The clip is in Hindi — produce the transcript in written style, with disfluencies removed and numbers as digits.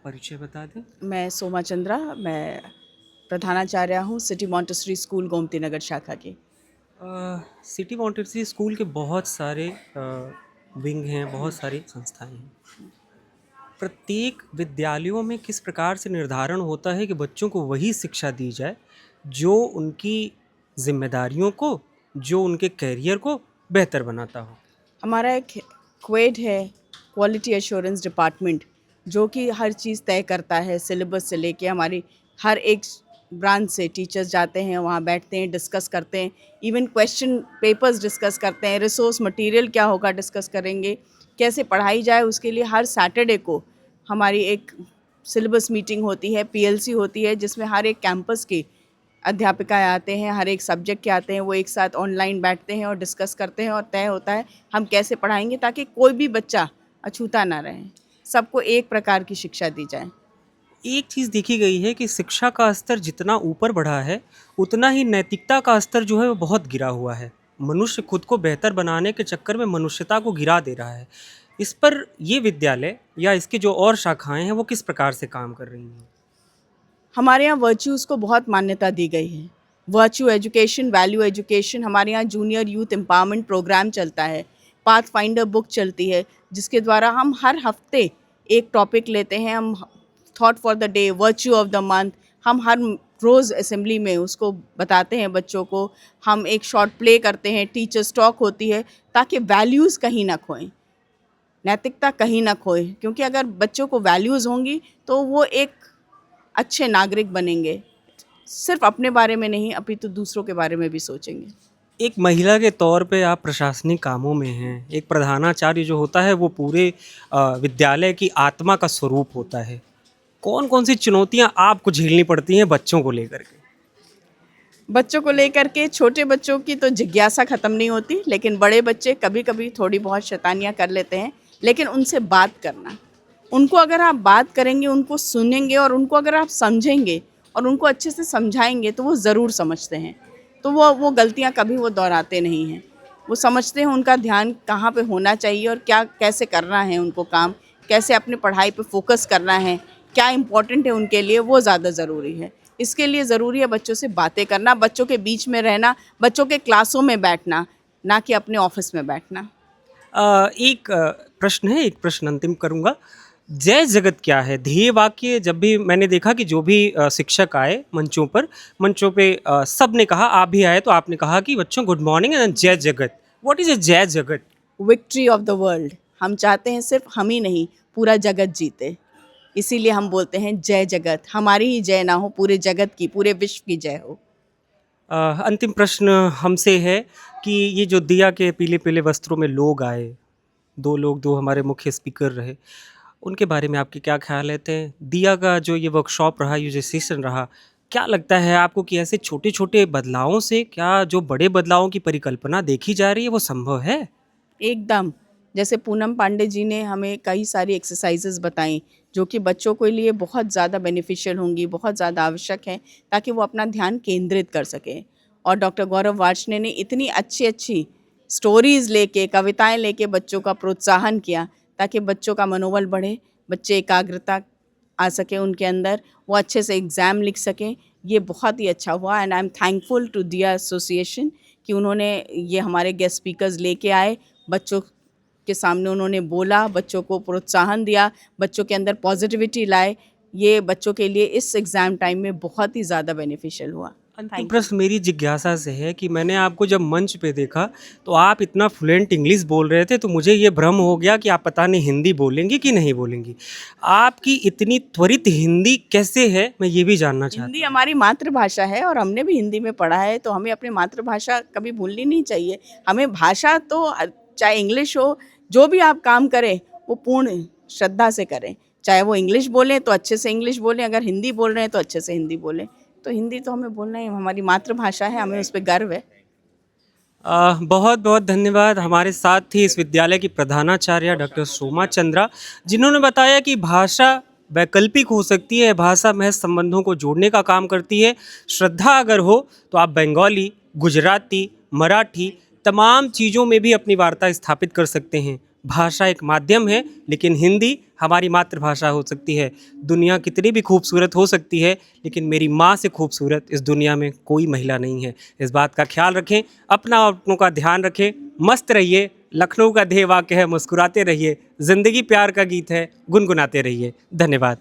परिचय बता दें। मैं सोमा चंद्रा, मैं प्रधानाचार्य हूँ city Montessori school Gomti Nagar शाखा की। सिटी मॉन्टेसरी स्कूल के बहुत सारे विंग हैं, बहुत सारी संस्थाएं हैं। प्रत्येक विद्यालयों में किस प्रकार से निर्धारण होता है कि बच्चों को वही शिक्षा दी जाए जो उनकी जिम्मेदारियों को, जो उनके करियर को बेहतर बनाता हो? हमारा एक क्वेड है, क्वालिटी एश्योरेंस डिपार्टमेंट, जो कि हर चीज़ तय करता है, सिलेबस से लेके हमारी हर एक ब्रांच से टीचर्स जाते हैं, वहाँ बैठते हैं, डिस्कस करते हैं, इवन क्वेश्चन पेपर्स डिस्कस करते हैं, रिसोर्स मटेरियल क्या होगा डिस्कस करेंगे, कैसे पढ़ाई जाए उसके लिए हर सैटरडे को हमारी एक सिलेबस मीटिंग होती है, पीएलसी होती है, जिसमें हर एक कैंपस की अध्यापिकाएं आते हैं, हर एक सब्जेक्ट के आते हैं, वो एक साथ ऑनलाइन बैठते हैं और डिस्कस करते हैं और तय होता है हम कैसे पढ़ाएंगे ताकि कोई भी बच्चा अछूता ना रहे, सबको एक प्रकार की शिक्षा दी जाए। एक चीज़ देखी गई है कि शिक्षा का स्तर जितना ऊपर बढ़ा है, उतना ही नैतिकता का स्तर जो है वो बहुत गिरा हुआ है। मनुष्य खुद को बेहतर बनाने के चक्कर में मनुष्यता को गिरा दे रहा है। इस पर ये विद्यालय या इसकी जो और शाखाएं हैं वो किस प्रकार से काम कर रही हैं? हमारे यहाँ वर्च्यूज़ को बहुत मान्यता दी गई है। वर्च्यू एजुकेशन, वैल्यू एजुकेशन, हमारे यहाँ जूनियर यूथ एम्पावरमेंट प्रोग्राम चलता है, पाथ फाइंडर बुक चलती है, जिसके द्वारा हम हर हफ्ते एक टॉपिक लेते हैं। हम thought for the day, virtue of the month, हम हर रोज़ असेंबली में उसको बताते हैं बच्चों को। हम एक शॉर्ट प्ले करते हैं, टीचर्स टॉक होती है, ताकि वैल्यूज़ कहीं ना खोएं, नैतिकता कहीं ना खोए, क्योंकि अगर बच्चों को वैल्यूज़ होंगी तो वो एक अच्छे नागरिक बनेंगे, सिर्फ अपने बारे में नहीं अपितु दूसरों के बारे में भी सोचेंगे। एक महिला के तौर पे आप प्रशासनिक कामों में हैं। एक प्रधानाचार्य जो होता है वो पूरे विद्यालय की आत्मा का स्वरूप होता है। कौन कौन सी चुनौतियां आपको झेलनी पड़ती हैं बच्चों को लेकर के? बच्चों को लेकर के, छोटे बच्चों की तो जिज्ञासा ख़त्म नहीं होती, लेकिन बड़े बच्चे कभी कभी थोड़ी बहुत शैतानियाँ कर लेते हैं। लेकिन उनसे बात करना, उनको अगर आप बात करेंगे, उनको सुनेंगे और उनको अगर आप समझेंगे और उनको अच्छे से समझाएंगे तो वो ज़रूर समझते हैं। तो वो गलतियाँ कभी वो दोहराते नहीं हैं। वो समझते हैं उनका ध्यान कहाँ पे होना चाहिए और क्या कैसे करना है उनको काम, कैसे अपनी पढ़ाई पे फोकस करना है, क्या इम्पोर्टेंट है उनके लिए, वो ज़्यादा ज़रूरी है। इसके लिए ज़रूरी है बच्चों से बातें करना, बच्चों के बीच में रहना, बच्चों के क्लासों में बैठना, ना कि अपने ऑफिस में बैठना। एक प्रश्न है, एक प्रश्न अंतिम करूंगा। जय जगत क्या है? ध्येय वाक्य जब भी मैंने देखा कि जो भी शिक्षक आए मंचों पे सब ने कहा, आप भी आए तो आपने कहा कि बच्चों गुड मॉर्निंग एंड जय जगत। व्हाट इज ए जय जगत? Victory of the world. हम चाहते हैं सिर्फ हम ही नहीं, पूरा जगत जीते, इसीलिए हम बोलते हैं जय जगत। हमारी ही जय ना हो, पूरे जगत की, पूरे विश्व की जय हो। अंतिम प्रश्न हमसे है कि ये जो दिया के पीले पीले वस्त्रों में लोग आए, दो हमारे मुख्य स्पीकर रहे, उनके बारे में आपके क्या ख्याल रहते हैं? दिया का जो ये वर्कशॉप रहा, ये जो सेशन रहा, क्या लगता है आपको कि ऐसे छोटे छोटे बदलावों से क्या जो बड़े बदलावों की परिकल्पना देखी जा रही है वो संभव है? एकदम, जैसे पूनम पांडे जी ने हमें कई सारी एक्सरसाइजेज बताई जो कि बच्चों के लिए बहुत ज़्यादा बेनिफिशियल होंगी, बहुत ज़्यादा आवश्यक हैं, ताकि वो अपना ध्यान केंद्रित कर सकें। और डॉक्टर गौरव वार्ष्णेय ने इतनी अच्छी अच्छी स्टोरीज़ लेके, कविताएं लेके बच्चों का प्रोत्साहन किया, ताकि बच्चों का मनोबल बढ़े, बच्चे एकाग्रता आ सके उनके अंदर, वो अच्छे से एग्ज़ाम लिख सकें। ये बहुत ही अच्छा हुआ and I am thankful to दिया एसोसिएशन कि उन्होंने ये हमारे गेस्ट स्पीकर्स लेके आए, बच्चों के सामने उन्होंने बोला, बच्चों को प्रोत्साहन दिया, बच्चों के अंदर पॉजिटिविटी लाए। ये बच्चों के लिए इस एग्ज़ाम टाइम में बहुत ही ज़्यादा बेनिफिशियल हुआ। अंतिम थैंक यू। प्रश्न मेरी जिज्ञासा से है कि मैंने आपको जब मंच पे देखा तो आप इतना फ्लुएंट इंग्लिश बोल रहे थे, तो मुझे ये भ्रम हो गया कि आप पता नहीं हिंदी बोलेंगी कि नहीं बोलेंगी। आपकी इतनी त्वरित हिंदी कैसे है, मैं ये भी जानना हिंदी चाहता हूँ। हमारी मातृभाषा है और हमने भी हिंदी में पढ़ा है, तो हमें अपनी मातृभाषा कभी भूलनी नहीं चाहिए। हमें भाषा तो चाहे इंग्लिश हो, जो भी आप काम करें वो पूर्ण श्रद्धा से करें। चाहे वो इंग्लिश बोलें तो अच्छे से इंग्लिश बोलें, अगर हिंदी बोल रहे हैं तो अच्छे से हिंदी बोलें। तो हिंदी तो हमें बोलना ही, हमारी मातृभाषा है, हमें उस पर गर्व है। बहुत बहुत धन्यवाद। हमारे साथ थी इस विद्यालय की प्रधानाचार्य डॉक्टर सोमा चंद्रा, जिन्होंने बताया कि भाषा वैकल्पिक हो सकती है, भाषा महज संबंधों को जोड़ने का काम करती है। श्रद्धा अगर हो तो आप बंगाली, गुजराती, मराठी तमाम चीज़ों में भी अपनी वार्ता स्थापित कर सकते हैं। भाषा एक माध्यम है, लेकिन हिंदी हमारी मातृभाषा हो सकती है। दुनिया कितनी भी खूबसूरत हो सकती है, लेकिन मेरी माँ से खूबसूरत इस दुनिया में कोई महिला नहीं है। इस बात का ख्याल रखें, अपना और अपनों का ध्यान रखें, मस्त रहिए। लखनऊ का ध्येय वाक्य है, मुस्कुराते रहिए। ज़िंदगी प्यार का गीत है, गुनगुनाते रहिए। धन्यवाद।